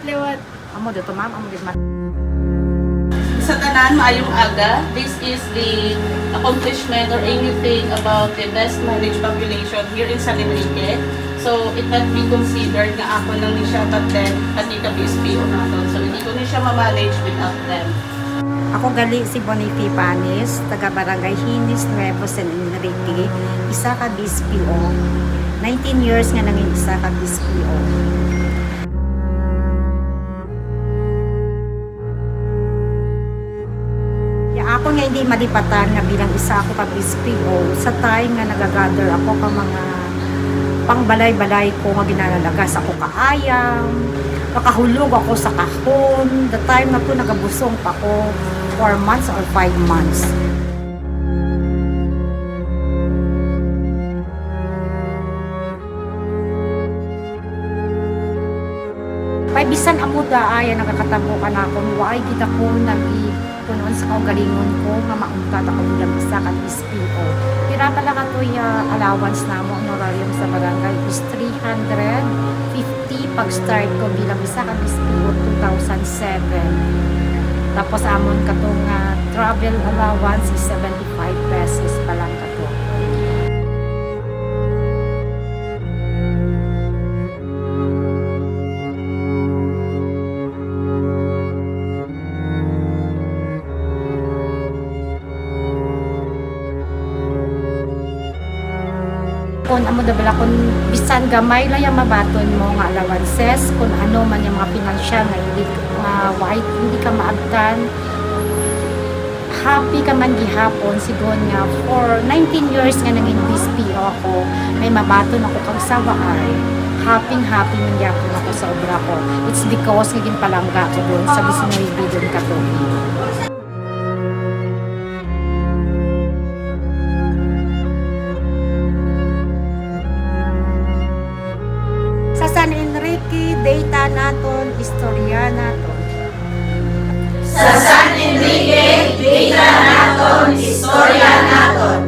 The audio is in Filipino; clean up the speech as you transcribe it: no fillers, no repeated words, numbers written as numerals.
liwat. Amo dito ma'am, amo dito ma'am. Sa tanan, maayong aga, this is the accomplishment or anything about the best managed population here in San Enrique. So, it can be considered na ako lang ni siya, but then, pati ka BSPO natin. So, hindi ko ni siya ma-manage without them. Ako gali si Boniface Panis, taga Barangay Hinis, Nuevo San Enrique, isa ka BSPO. 19 years nga nanging isa ka BSPO. Ako nga hindi malipatan nga bilang isa ako ka BSPO sa time nga nagagather ako ka mga pangbalay-balay ko nga ginalalagas ako kaayam, makahulog ako sa kahon, the time na po nagabusong pa ko 4 months or 5 months. Bisan amuda ay nakakatabo ka na ako, why kita ko punon sa kaugalingon ko nga maungkat ako bilang isa ka BSPO. Pira pala ka to allowance na mo, honorarium sa barangay is 350 pag-start ko bilang isa ka BSPO 2007. Tapos amon ka to nga travel allowance is 75 pesos pa lang ka to. Kung amo dabala kung bisan gamay lang yung mabaton mo nga allowances, kung ano man yung mga financial na hindi hindi ka maabtan, happy ka man gihapon siguro nga for 19 years nga naging BSPO ako, may mabaton ako kang sawaan, happy man gyapon ako sa obra ko. It's because naging palangga ko doon sa Bisnoy doon katubi. Sa San Enrique, data naton, istorya naton. Sa San Enrique, data naton, istorya naton.